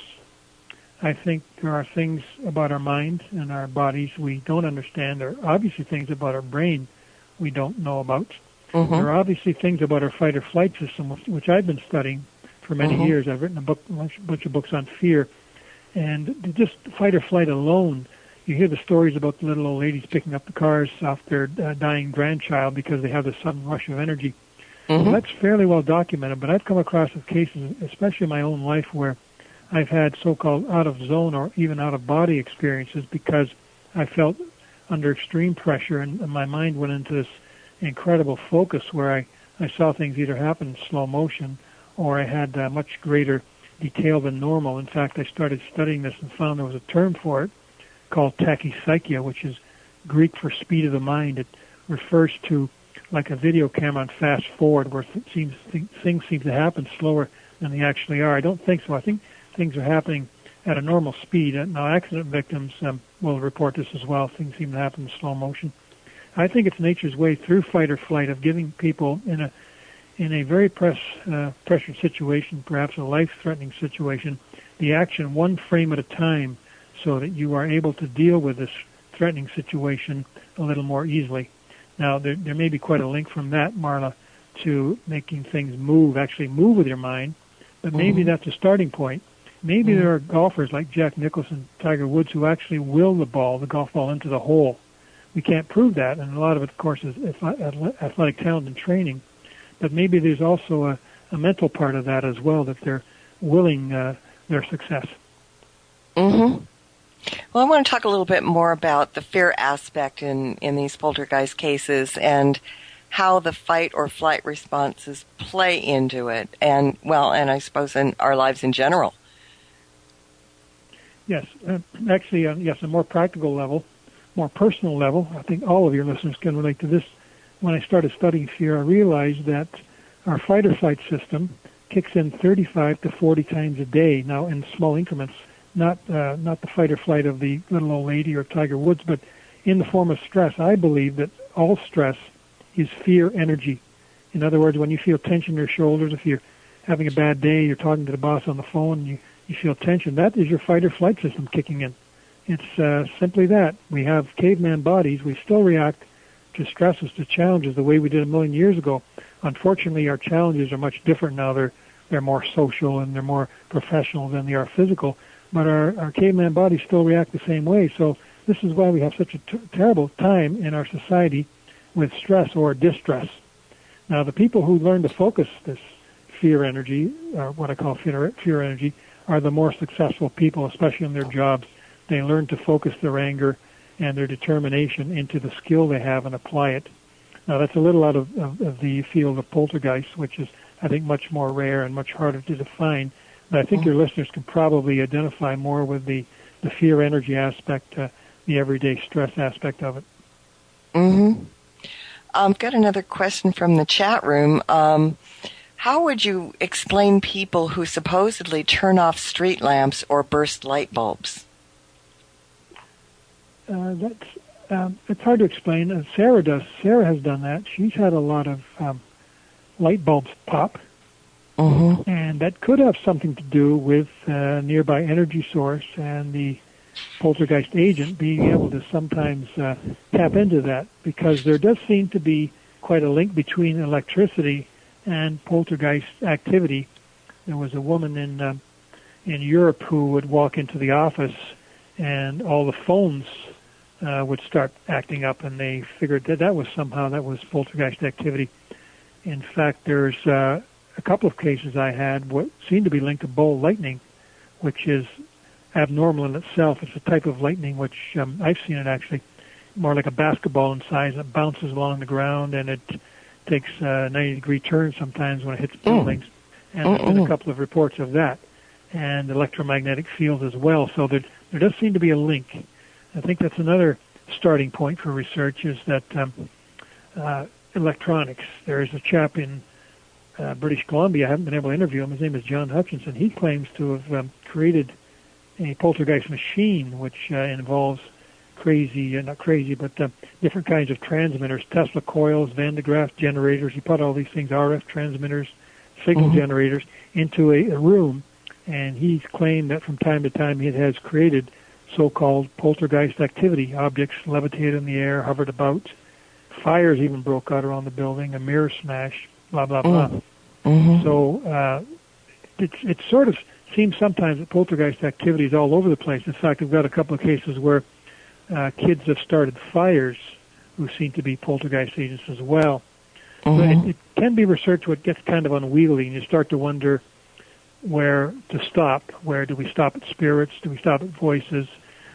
Speaker 4: I think there are things about our mind and our bodies we don't understand. There are obviously things about our brain we don't know about. There are obviously things about our fight-or-flight system, which I've been studying for many years. I've written a bunch of books on fear. And just fight-or-flight alone, you hear the stories about the little old ladies picking up the cars off their dying grandchild because they have this sudden rush of energy. Well, that's fairly well documented, but I've come across cases, especially in my own life, where I've had so-called out-of-zone or even out-of-body experiences because I felt under extreme pressure and my mind went into this incredible focus where I saw things either happen in slow motion or I had much greater detail than normal. In fact, I started studying this and found there was a term for it called tachypsychia, which is Greek for speed of the mind. It refers to like a video camera on fast forward where things seem to happen slower than they actually are. I don't think so. I think things are happening at a normal speed. Now, accident victims will report this as well. Things seem to happen in slow motion. I think it's nature's way through fight or flight of giving people in a very pressured situation, perhaps a life-threatening situation, the action one frame at a time so that you are able to deal with this threatening situation a little more easily. Now, there may be quite a link from that, Marla, to making things actually move with your mind, but maybe that's a starting point. Maybe there are golfers like Jack Nicklaus, Tiger Woods, who actually will the golf ball into the hole. We can't prove that, and a lot of it, of course, is athletic talent and training. But maybe there's also a mental part of that as well, that they're willing their success.
Speaker 3: Mm-hmm. Well, I want to talk a little bit more about the fear aspect in these poltergeist cases and how the fight or flight responses play into it, and I suppose in our lives in general.
Speaker 4: Yes, actually, yes, a more practical level, more personal level. I think all of your listeners can relate to this. When I started studying fear, I realized that our fight or flight system kicks in 35 to 40 times a day, now in small increments, not the fight or flight of the little old lady or Tiger Woods, but in the form of stress. I believe that all stress is fear energy. In other words, when you feel tension in your shoulders, if you're having a bad day, you're talking to the boss on the phone, and you feel tension, that is your fight or flight system kicking in. It's simply that. We have caveman bodies. We still react to stresses, to challenges, the way we did a million years ago. Unfortunately, our challenges are much different now. They're more social and they're more professional than they are physical. But our caveman bodies still react the same way. So this is why we have such a terrible time in our society with stress or distress. Now, the people who learn to focus this fear energy, or what I call fear energy, are the more successful people, especially in their jobs. They learn to focus their anger and their determination into the skill they have and apply it. Now, that's a little out of the field of poltergeist, which is, I think, much more rare and much harder to define. But I think your listeners can probably identify more with the fear energy aspect, the everyday stress aspect of it.
Speaker 3: Mm-hmm. I've got another question from the chat room. How would you explain people who supposedly turn off street lamps or burst light bulbs?
Speaker 4: It's hard to explain. Sarah has done that. She's had a lot of light bulbs pop. Mm-hmm. And that could have something to do with nearby energy source and the poltergeist agent being able to sometimes tap into that, because there does seem to be quite a link between electricity and poltergeist activity. There was a woman in Europe who would walk into the office and all the phones would start acting up, and they figured that was poltergeist activity. In fact, there's a couple of cases I had what seemed to be linked to ball lightning, which is abnormal in itself. It's a type of lightning which I've seen it actually more like a basketball in size. It bounces along the ground, and it takes a 90-degree turn sometimes when it hits buildings. And there's been a couple of reports of that, and electromagnetic fields as well. So there does seem to be a link. I think that's another starting point for research, is that electronics. There is a chap in British Columbia. I haven't been able to interview him. His name is John Hutchinson. He claims to have created a poltergeist machine which involves different kinds of transmitters, Tesla coils, Van de Graaff generators. He put all these things, RF transmitters, signal generators, into a room, and he's claimed that from time to time it has created so-called poltergeist activity. Objects levitated in the air, hovered about, fires even broke out around the building, a mirror smash, blah, blah, blah. So it sort of seems sometimes that poltergeist activity is all over the place. In fact, we've got a couple of cases where kids have started fires who seem to be poltergeist agents as well. So it can be research what gets kind of unwieldy, and you start to wonder where to stop. Where do we stop at spirits? Do we stop at voices?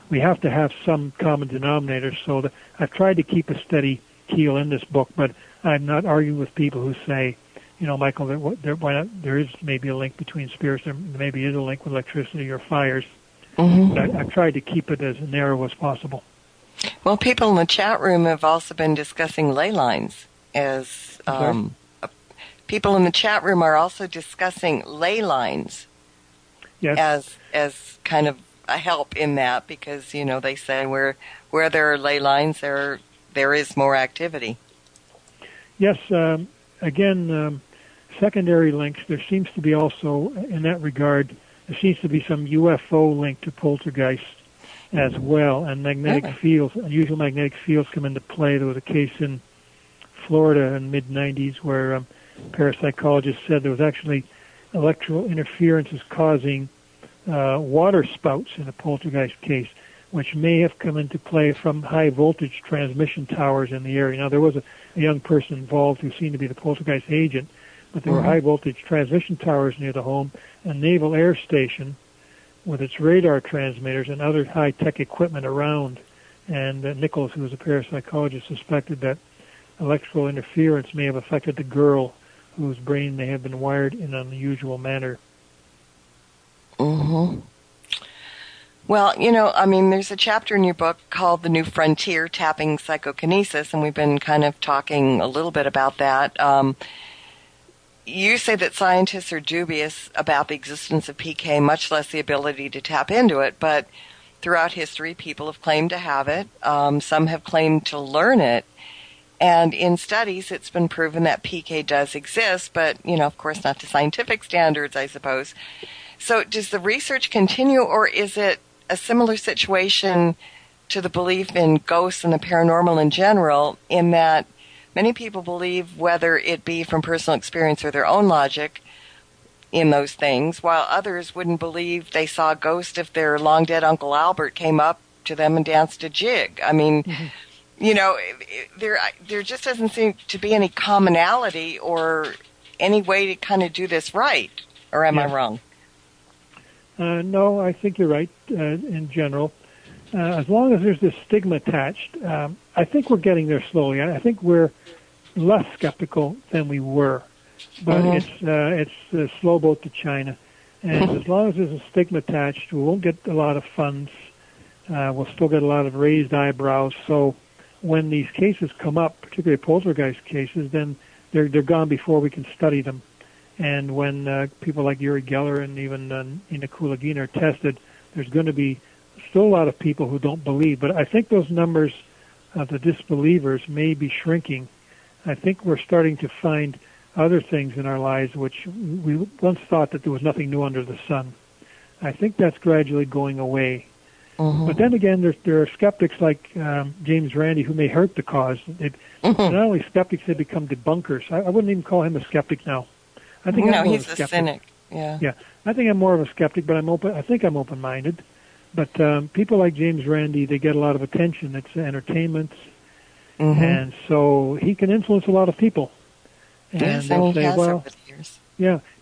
Speaker 4: We have to have some common denominator. So I've tried to keep a steady keel in this book, but I'm not arguing with people who say, Michael, there is maybe a link between spirits. There maybe is a link with electricity or fires. But I've tried to keep it as narrow as possible.
Speaker 3: Well, people in the chat room have also been discussing ley lines people in the chat room are also discussing ley lines as kind of a help in that, because they say where there are ley lines, there there is more activity.
Speaker 4: Yes, again, secondary links, there seems to be also, in that regard, there seems to be some UFO link to poltergeist as well, and magnetic fields, unusual magnetic fields come into play. There was a case in Florida in the mid-'90s where parapsychologists said there was actually electrical interferences causing water spouts in a poltergeist case, which may have come into play from high-voltage transmission towers in the area. Now, there was a young person involved who seemed to be the poltergeist agent, but there were high-voltage transmission towers near the home, a naval air station with its radar transmitters and other high-tech equipment around. And Nichols, who was a parapsychologist, suspected that electrical interference may have affected the girl whose brain may have been wired in an unusual manner.
Speaker 3: Mm-hmm. Well, there's a chapter in your book called The New Frontier, Tapping Psychokinesis, and we've been kind of talking a little bit about that. You say that scientists are dubious about the existence of PK, much less the ability to tap into it, but throughout history, people have claimed to have it. Some have claimed to learn it. And in studies, it's been proven that PK does exist, but, of course, not to scientific standards, I suppose. So does the research continue, or is it a similar situation to the belief in ghosts and the paranormal in general, in that many people believe, whether it be from personal experience or their own logic, in those things, while others wouldn't believe they saw a ghost if their long-dead Uncle Albert came up to them and danced a jig? I mean, there just doesn't seem to be any commonality or any way to kind of do this right, or am I wrong?
Speaker 4: No, I think you're right in general. As long as there's this stigma attached, I think we're getting there slowly. I think we're less skeptical than we were, but it's a slow boat to China. And as long as there's a stigma attached, we won't get a lot of funds. We'll still get a lot of raised eyebrows. So when these cases come up, particularly poltergeist cases, then they're gone before we can study them. And when people like Uri Geller and even Ina Kulagin are tested, there's going to be still a lot of people who don't believe. But I think those numbers of the disbelievers may be shrinking. I think we're starting to find other things in our lives which we once thought that there was nothing new under the sun. I think that's gradually going away. But then again, there are skeptics like James Randi who may hurt the cause. Not only skeptics, they become debunkers. I wouldn't even call him a skeptic now. I think I'm more
Speaker 3: he's
Speaker 4: of a skeptic.
Speaker 3: Cynic. Yeah. I
Speaker 4: think I'm more of a skeptic, but I think I'm open-minded. But people like James Randi, they get a lot of attention. It's entertainment, and so he can influence a lot of people. And they'll say, well,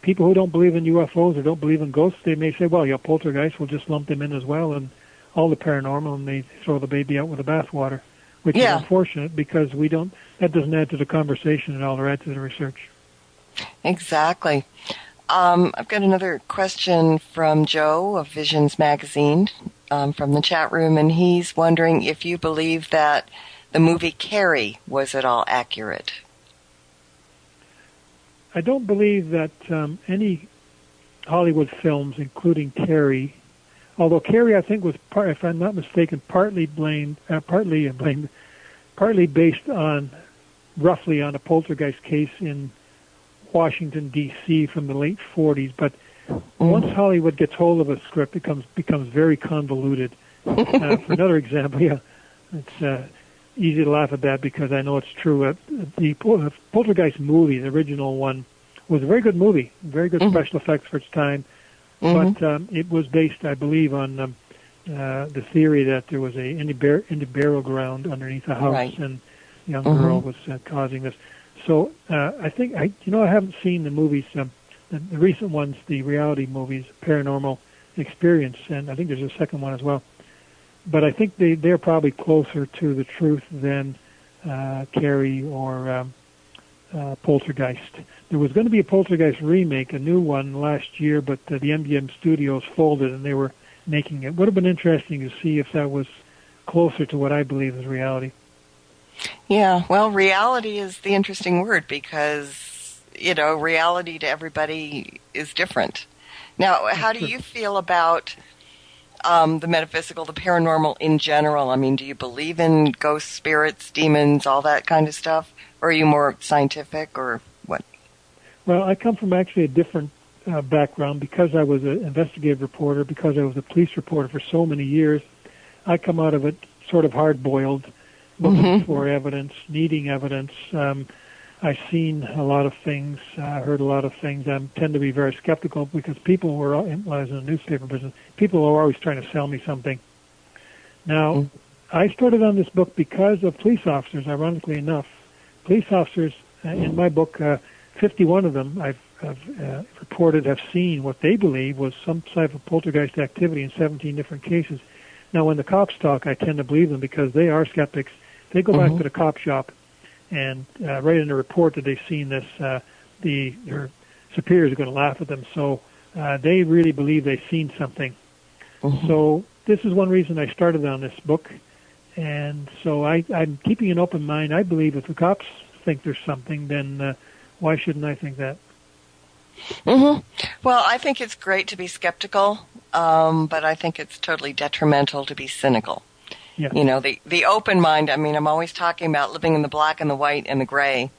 Speaker 4: people who don't believe in UFOs or don't believe in ghosts, they may say, well, poltergeists, we'll just lump them in as well, and all the paranormal, and they throw the baby out with the bathwater, which is unfortunate because that doesn't add to the conversation at all or add to the research.
Speaker 3: Exactly. I've got another question from Joe of Visions Magazine from the chat room, and he's wondering if you believe that the movie Carrie was at all accurate.
Speaker 4: I don't believe that any Hollywood films, including Carrie, although Carrie, I think, was, if I'm not mistaken, partly based on, roughly on a poltergeist case in Washington, D.C. from the late 40s. But once Hollywood gets hold of a script, it becomes very convoluted. For another example, it's easy to laugh at that because I know it's true. The Poltergeist movie, the original one, was a very good movie, very good special effects for its time. But it was based, I believe, on the theory that there was in the burial ground underneath a house, and a young girl was causing this. So I think I haven't seen the movies, the recent ones, the reality movies, Paranormal Experience, and I think there's a second one as well. But I think they're probably closer to the truth than Carrie or Poltergeist. There was going to be a Poltergeist remake, a new one last year, but the MGM studios folded and they were making it. Would have been interesting to see if that was closer to what I believe is reality.
Speaker 3: Yeah, well, reality is the interesting word because, reality to everybody is different. Now, how do you feel about the metaphysical, the paranormal in general? I mean, do you believe in ghosts, spirits, demons, all that kind of stuff? Or are you more scientific or what?
Speaker 4: Well, I come from actually a different background because I was an investigative reporter, because I was a police reporter for so many years. I come out of it sort of hard-boiled, looking for evidence, needing evidence. I've seen a lot of things, heard a lot of things. I tend to be very skeptical because people were, when I was in the newspaper business, people were always trying to sell me something. Now, I started on this book because of police officers, ironically enough. Police officers, in my book, 51 of them I've reported have seen what they believe was some type of poltergeist activity in 17 different cases. Now, when the cops talk, I tend to believe them because they are skeptics. They go back to the cop shop and write in a report that they've seen this. Their superiors are going to laugh at them, so they really believe they've seen something. So this is one reason I started on this book, and so I'm keeping an open mind. I believe if the cops think there's something, then why shouldn't I think that?
Speaker 3: Well, I think it's great to be skeptical, but I think it's totally detrimental to be cynical.
Speaker 4: Yeah.
Speaker 3: You know, the open mind, I mean, I'm always talking about living in the black and the white and the gray,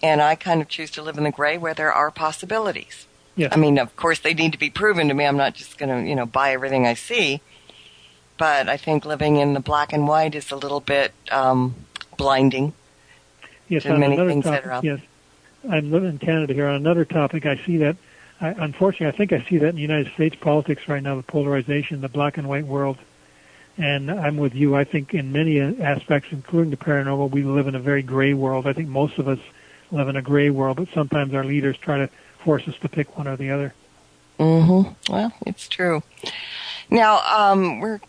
Speaker 3: and I kind of choose to live in the gray where there are possibilities.
Speaker 4: Yes.
Speaker 3: I mean, of course, they need to be proven to me. I'm not just going to, buy everything I see, but I think living in the black and white is a little bit blinding to many things that are out there.
Speaker 4: Yes. I'm living in Canada here. On another topic, I see that, unfortunately, I think I see that in the United States politics right now, the polarization, the black and white world. And I'm with you. I think in many aspects, including the paranormal, we live in a very gray world. I think most of us live in a gray world, but sometimes our leaders try to force us to pick one or the other.
Speaker 3: Well, it's true. Now, we're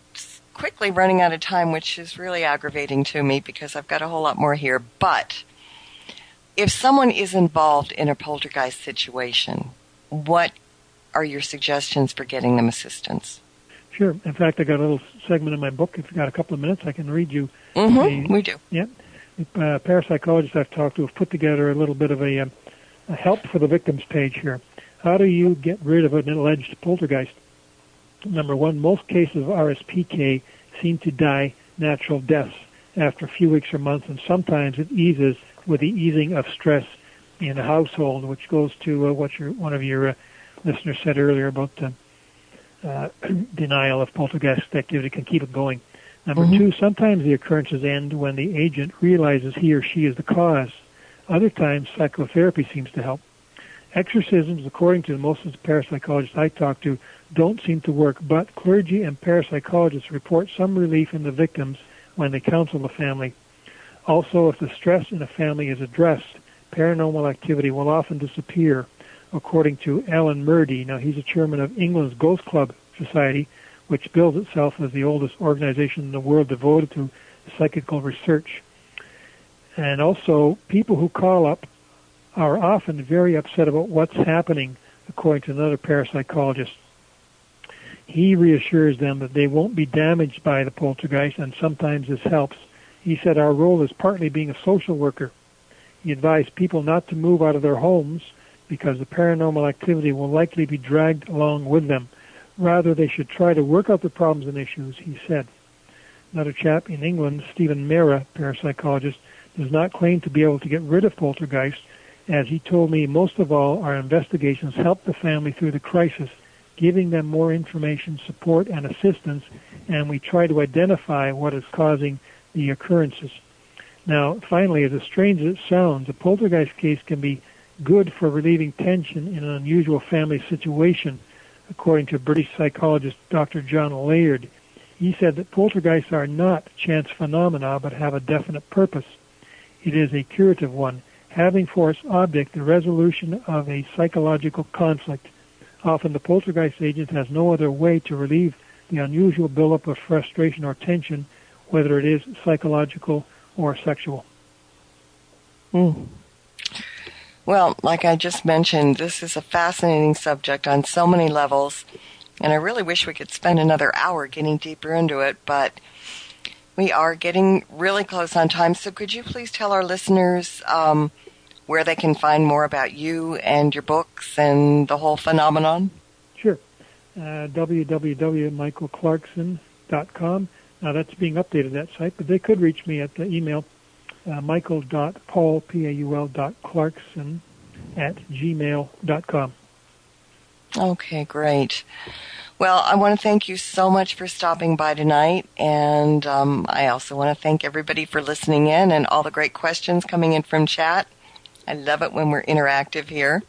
Speaker 3: quickly running out of time, which is really aggravating to me because I've got a whole lot more here. But if someone is involved in a poltergeist situation, what are your suggestions for getting them assistance?
Speaker 4: Sure. In fact, I got a little segment in my book. If you've got a couple of minutes, I can read you.
Speaker 3: We do.
Speaker 4: Yeah. Parapsychologists I've talked to have put together a little bit of a help for the victims page here. How do you get rid of an alleged poltergeist? Number one, most cases of RSPK seem to die natural deaths after a few weeks or months, and sometimes it eases with the easing of stress in the household, which goes to what one of your listeners said earlier about denial of poltergeist activity can keep it going. Number two, sometimes the occurrences end when the agent realizes he or she is the cause. Other times, psychotherapy seems to help. Exorcisms, according to most of the parapsychologists I talk to, don't seem to work, but clergy and parapsychologists report some relief in the victims when they counsel the family. Also, if the stress in a family is addressed, paranormal activity will often disappear, according to Alan Murdy. Now, he's a chairman of England's Ghost Club Society, which bills itself as the oldest organization in the world devoted to psychical research. And also, people who call up are often very upset about what's happening, according to another parapsychologist. He reassures them that they won't be damaged by the poltergeist, and sometimes this helps. He said, our role is partly being a social worker. He advised people not to move out of their homes because the paranormal activity will likely be dragged along with them. Rather, they should try to work out the problems and issues, he said. Another chap in England, Stephen Mera, parapsychologist, does not claim to be able to get rid of poltergeists. As he told me, most of all, our investigations help the family through the crisis, giving them more information, support, and assistance, and we try to identify what is causing the occurrences. Now, finally, as strange as it sounds, a poltergeist case can be good for relieving tension in an unusual family situation, according to British psychologist Dr. John Layard. He said that poltergeists are not chance phenomena, but have a definite purpose. It is a curative one, having for its object the resolution of a psychological conflict. Often the poltergeist agent has no other way to relieve the unusual buildup of frustration or tension, whether it is psychological or sexual.
Speaker 3: Well, like I just mentioned, this is a fascinating subject on so many levels, and I really wish we could spend another hour getting deeper into it, but we are getting really close on time. So could you please tell our listeners where they can find more about you and your books and the whole phenomenon?
Speaker 4: Sure. www.michaelclarkson.com. Now, that's being updated, that site, but they could reach me at the email michael.paul.clarkson@gmail.com.
Speaker 3: Okay, great. Well, I want to thank you so much for stopping by tonight, and I also want to thank everybody for listening in and all the great questions coming in from chat. I love it when we're interactive here.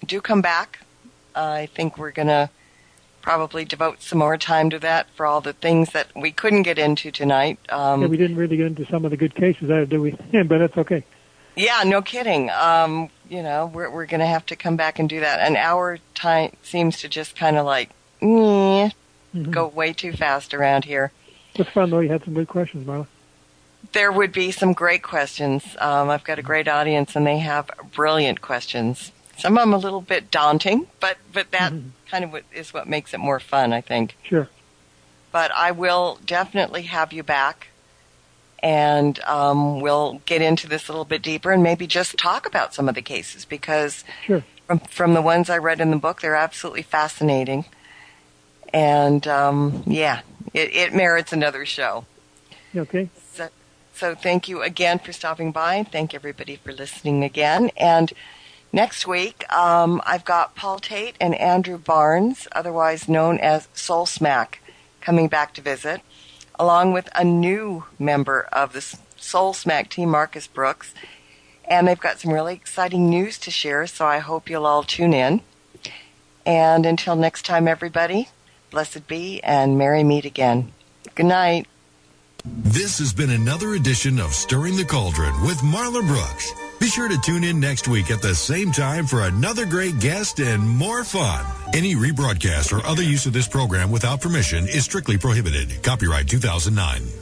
Speaker 3: Do come back. I think we're going to probably devote some more time to that for all the things that we couldn't get into tonight.
Speaker 4: Yeah, we didn't really get into some of the good cases either, did we? Yeah, but that's okay.
Speaker 3: Yeah, no kidding. We're going to have to come back and do that. An hour time seems to just kind of like go way too fast around here.
Speaker 4: It's fun, though. You had some good questions, Marla.
Speaker 3: There would be some great questions. I've got a great audience, and they have brilliant questions. Some of them a little bit daunting, but that kind of is what makes it more fun, I think.
Speaker 4: Sure.
Speaker 3: But I will definitely have you back, and we'll get into this a little bit deeper and maybe just talk about some of the cases, because from the ones I read in the book, they're absolutely fascinating. And, it merits another show.
Speaker 4: Okay.
Speaker 3: So thank you again for stopping by, and thank everybody for listening again. And next week, I've got Paul Tate and Andrew Barnes, otherwise known as Soul Smack, coming back to visit, along with a new member of the Soul Smack team, Marcus Brooks. And they've got some really exciting news to share, so I hope you'll all tune in. And until next time, everybody, blessed be and merry meet again. Good night.
Speaker 2: This has been another edition of Stirring the Cauldron with Marla Brooks. Be sure to tune in next week at the same time for another great guest and more fun. Any rebroadcast or other use of this program without permission is strictly prohibited. Copyright 2009.